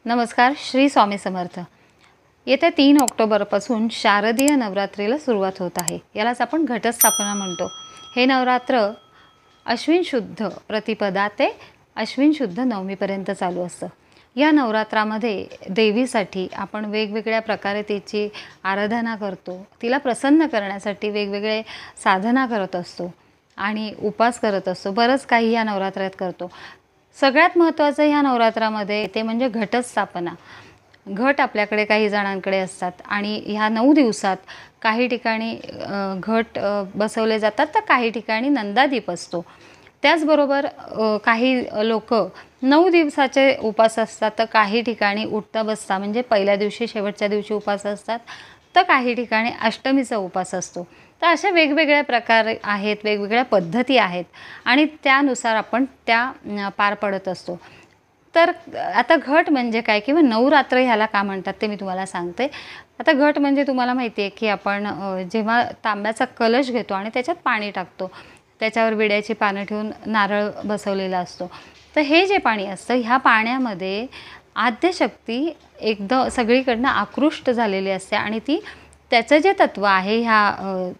नमस्कार, श्री स्वामी समर्थ। येत्या 3 ऑक्टोबरपासून शारदीय नवरात्रीला सुरुवात होत आहे। यालाच आपण घटस्थापना म्हणतो। हे नवरात्र अश्विन शुद्ध प्रतिपदा ते अश्विन शुद्ध नवमीपर्यंत चालू असतं। या नवरात्रामध्ये देवीसाठी आपण वेगवेगळ्या प्रकारे तिची आराधना करतो। तिला प्रसन्न करण्यासाठी वेगवेगळे साधना करत असतो आणि उपास करत असतो। बरंच काही या नवरात्रात करतो। सगळ्यात महत्त्वाचं ह्या नवरात्रामध्ये ते म्हणजे घटस्थापना। घट आपल्याकडे काही जणांकडे असतात आणि ह्या 9 दिवसात काही ठिकाणी घट बसवले जातात तर काही ठिकाणी नंदादीप असतो। त्याचबरोबर काही लोक 9 दिवसाचे उपास असतात तर काही ठिकाणी उठता बसता म्हणजे पहिल्या दिवशी शेवटच्या दिवशी उपास असतात तर काही ठिकाणी अष्टमीचा उपास असतो। तर अशा वेगवेगळ्या प्रकार आहेत, वेगवेगळ्या पद्धती आहेत आणि त्यानुसार आपण त्या पार पडत असतो। तर आता घट म्हणजे काय किंवा नवरात्र ह्याला का म्हणतात ते मी तुम्हाला सांगते। आता घट म्हणजे तुम्हाला माहिती आहे की आपण जेव्हा तांब्याचा कलश घेतो आणि त्याच्यात पाणी टाकतो, त्याच्यावर विड्याची पानं ठेवून नारळ बसवलेला असतो। तर हे जे पाणी असतं ह्या पाण्यामध्ये आद्यशक्ती एकदम सगळीकडनं आकृष्ट झालेली असते आणि ती त्याचं जे तत्व आहे ह्या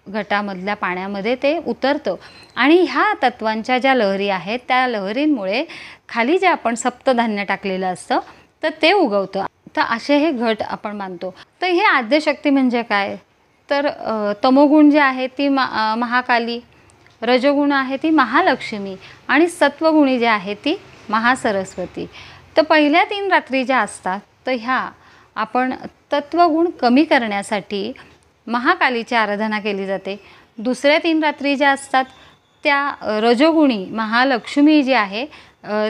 घटामधल्या पाण्यामध्ये ते उतरतं आणि ह्या तत्वांच्या ज्या लहरी आहेत त्या लहरींमुळे खाली जे आपण सप्तधान्य टाकलेलं असतं तर ते उगवतं। तर असे हे घट आपण मानतो। तर हे आद्यशक्ती म्हणजे काय तर तमोगुण जे आहे ती महाकाली, रजोगुण आहे ती महालक्ष्मी आणि सत्वगुणी जे आहे ती महासरस्वती। तर पहिल्या 3 रात्री ज्या असतात तर ह्या आपण तत्वगुण कमी करण्यासाठी महाकालीची आराधना केली जाते। दुसऱ्या 3 रात्री ज्या असतात त्या रजोगुणी महालक्ष्मी जी आहे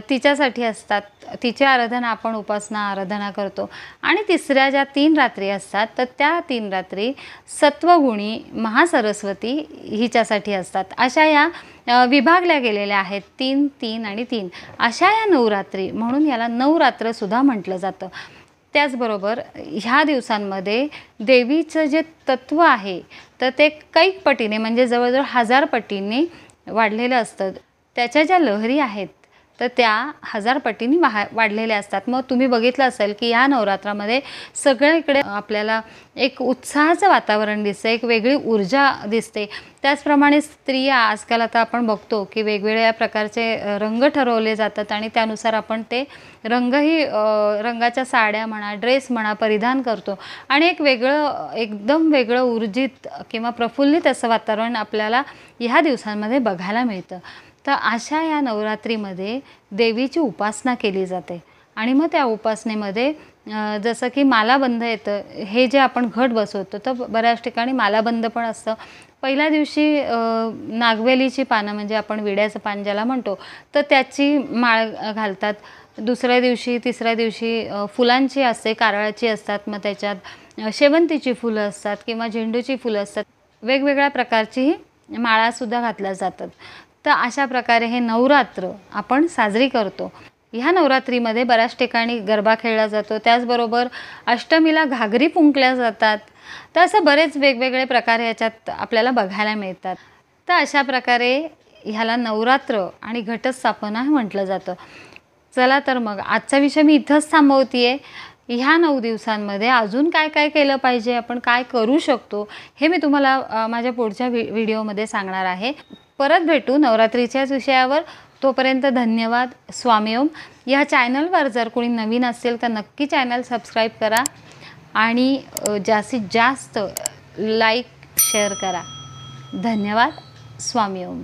तिच्यासाठी असतात, तिची आराधना आपण उपासना आराधना करतो। आणि तिसऱ्या ज्या 3 रात्री असतात तर त्या 3 रात्री सत्वगुणी महासरस्वती हिच्यासाठी असतात। अशा या विभागल्या गेलेल्या आहेत 3, 3 आणि 3 अशा या नवरात्री, म्हणून याला नवरात्र सुद्धा म्हटलं जातं। त्याचबरोबर ह्या दिवसांमध्ये देवीचं जे तत्व आहे तर ते कैक पटीने म्हणजे जवळजवळ 1000 पटींनी वाढलेलं असतं। त्याच्या ज्या लहरी आहेत तर त्या 1000 पटींनी वाढलेल्या असतात। मग तुम्ही बघितलं असेल की या नवरात्रामध्ये सगळीकडे आपल्याला एक उत्साहाचं वातावरण दिसतं, एक वेगळी ऊर्जा दिसते। त्याचप्रमाणे स्त्रिया आजकाल आता आपण बघतो की वेगवेगळ्या प्रकारचे रंग ठरवले जातात आणि त्यानुसार आपण ते रंगही रंगाच्या साड्या म्हणा, ड्रेस म्हणा परिधान करतो आणि एक वेगळं एकदम वेगळं ऊर्जित किंवा प्रफुल्लित असं वातावरण आपल्याला ह्या दिवसांमध्ये बघायला मिळतं। तर अशा या नवरात्रीमध्ये देवीची उपासना केली जाते आणि मग त्या उपासनेमध्ये जसं की मालाबंध येतं, हे जे आपण घट बसवतो तर बऱ्याच ठिकाणी मालाबंध पण असतं। पहिल्या दिवशी नागवेलीची पानं म्हणजे आपण विड्याचं पान ज्याला म्हणतो तर त्याची माळ घालतात। दुसऱ्या दिवशी तिसऱ्या दिवशी फुलांची असते, कारळाची असतात, मग त्याच्यात शेवंतीची फुलं असतात किंवा झेंडूची फुलं असतात, वेगवेगळ्या प्रकारची माळासुद्धा घातल्या जातात। तर अशा प्रकारे हे नवरात्र आपण साजरी करतो। ह्या नवरात्रीमध्ये बऱ्याच ठिकाणी गरबा खेळला जातो, त्याचबरोबर अष्टमीला घागरी फुंकल्या जातात। तर असं बरेच वेगवेगळे प्रकार याच्यात आपल्याला बघायला मिळतात। तर अशा प्रकारे ह्याला नवरात्र आणि घटस्थापना म्हटलं जातं। चला तर मग आजचा विषय मी इथंच थांबवते। ह्या 9 दिवसांमध्ये अजून काय काय केलं पाहिजे, आपण काय करू शकतो हे मी तुम्हाला माझ्या पुढच्या व्हिडिओमध्ये सांगणार आहे। परत भेटू नवरात्रीच्याच विषयावर। तोपर्यंत धन्यवाद। स्वामी ओम। या चॅनलवर जर कोणी नवीन असेल तर नक्की चॅनल सबस्क्राईब करा आणि जास्तीत जास्त लाईक शेअर करा। धन्यवाद। स्वामी ओम।